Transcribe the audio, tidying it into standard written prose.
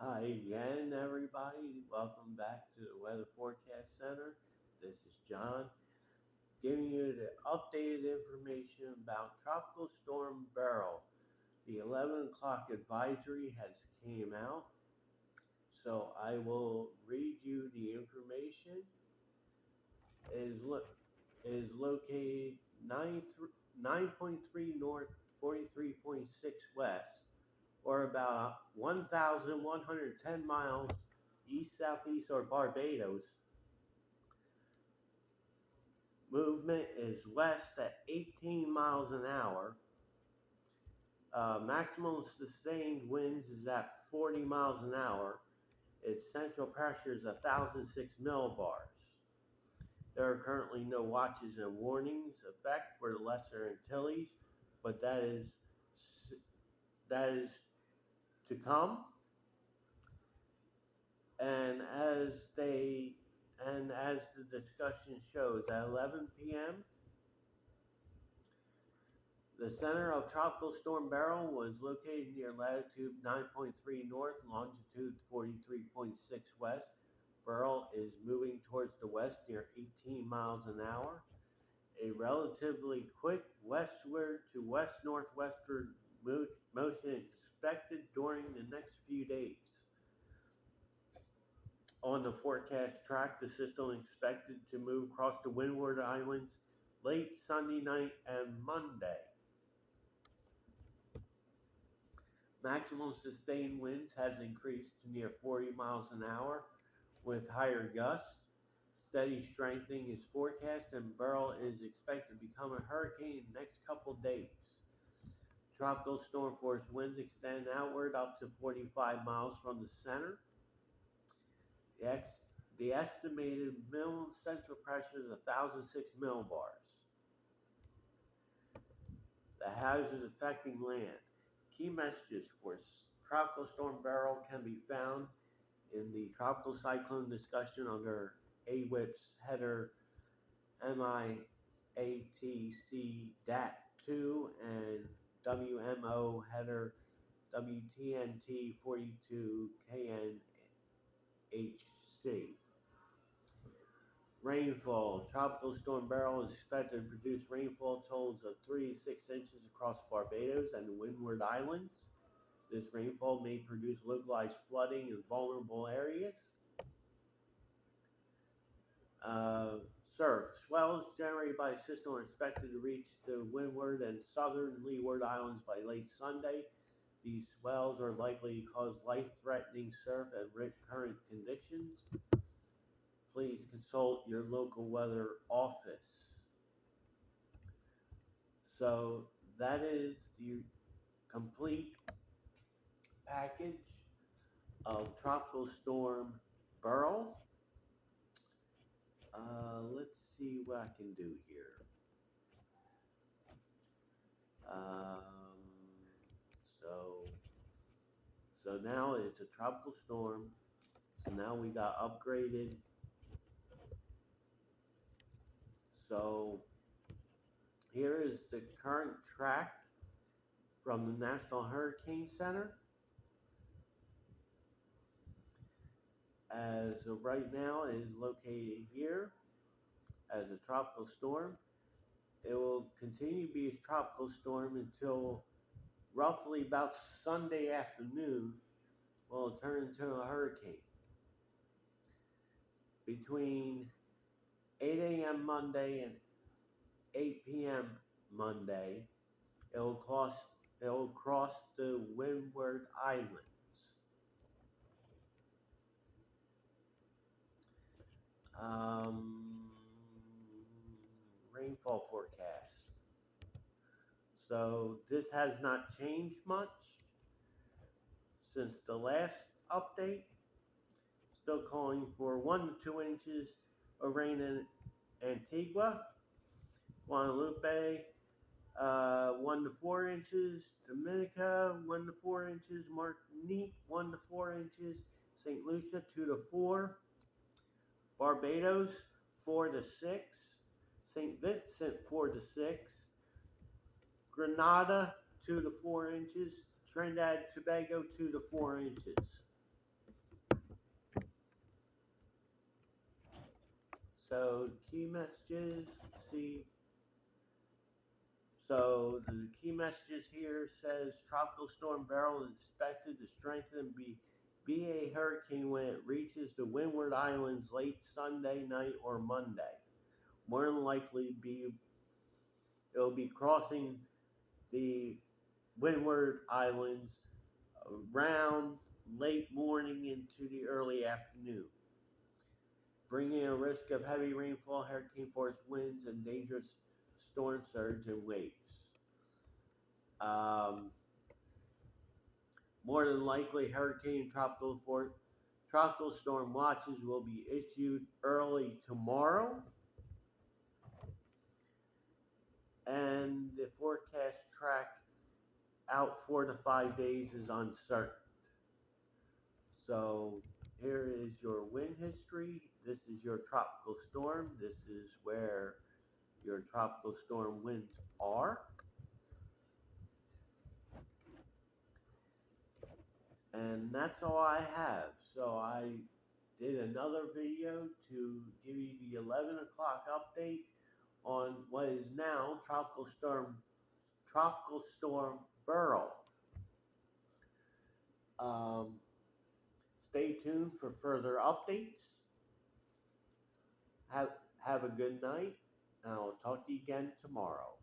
Hi again, everybody. Welcome back to the Weather Forecast Center. This is John giving you the updated information about Tropical Storm Beryl. The 11 o'clock advisory has came out, so I will read you the information. Is located 9.3 north, 43.6 west, or about 1,110 miles east southeast or Barbados. Movement is west at 18 miles an hour. Maximum sustained winds is at 40 miles an hour. Its central pressure is 1,006 millibars. There are currently no watches and warnings effect for the Lesser Antilles, but that is to come. And as the discussion shows, at 11 p.m., the center of Tropical Storm Beryl was located near latitude 9.3 north, longitude 43.6 west. Beryl is moving towards the west near 18 miles an hour. A relatively quick westward to west northwestward motion is expected during the next few days. On the forecast track, the system is expected to move across the Windward Islands late Sunday night and Monday. Maximum sustained winds has increased to near 40 miles an hour with higher gusts. Steady strengthening is forecast, and Beryl is expected to become a hurricane in the next couple days. Tropical storm force winds extend outward up to 45 miles from the center. The estimated minimum central pressure is 1,006 millibars. The hazards affecting land. Key messages for Tropical Storm Beryl can be found in the tropical cyclone discussion under AWIP's header MIATC DAT2 and WMO header WTNT 42 KNHC. Rainfall. Tropical Storm Beryl is expected to produce rainfall totals of 3 to 6 inches across Barbados and the Windward Islands. This rainfall may produce localized flooding in vulnerable areas. Surf. Swells generated by the system are expected to reach the Windward and southern Leeward Islands by late Sunday. These swells are likely to cause life-threatening surf and current conditions. Please consult your local weather office. So that is the complete package of Tropical Storm Beryl. Let's see what I can do here. Um, so, so now it's a tropical storm. So now we got upgraded. So here is the current track from the National Hurricane Center. As of right now, it is located here as a tropical storm. It will continue to be a tropical storm until roughly about Sunday afternoon, will turn into a hurricane. Between 8 a.m. Monday and 8 p.m. Monday, it will cross the Windward Islands. Rainfall forecast. So this has not changed much since the last update. Still calling for 1 to 2 inches of rain in Antigua, Guadalupe, 1 to 4 inches, Dominica, 1 to 4 inches, Martinique, 1 to 4 inches, St. Lucia, 2 to 4, Barbados, 4 to 6, St. Vincent, 4 to 6, Grenada, 2 to 4 inches, Trinidad, Tobago, 2 to 4 inches. So key messages. Let's see. So the key messages here says Tropical Storm Beryl is expected to strengthen and be a hurricane when it reaches the Windward Islands late Sunday night or Monday. More than likely, it'll be crossing the Windward Islands around late morning into the early afternoon, bringing a risk of heavy rainfall, hurricane force winds, and dangerous storm surge and waves. Um, More than likely, tropical storm watches will be issued early tomorrow, and the forecast track out 4 to 5 days is uncertain. So here is your wind history. This is your tropical storm. This is where your tropical storm winds are. And that's all I have. So I did another video to give you the 11 o'clock update on what is now Tropical Storm Beryl. Um, Stay tuned for further updates. Have have a good night, and I'll talk to you again tomorrow.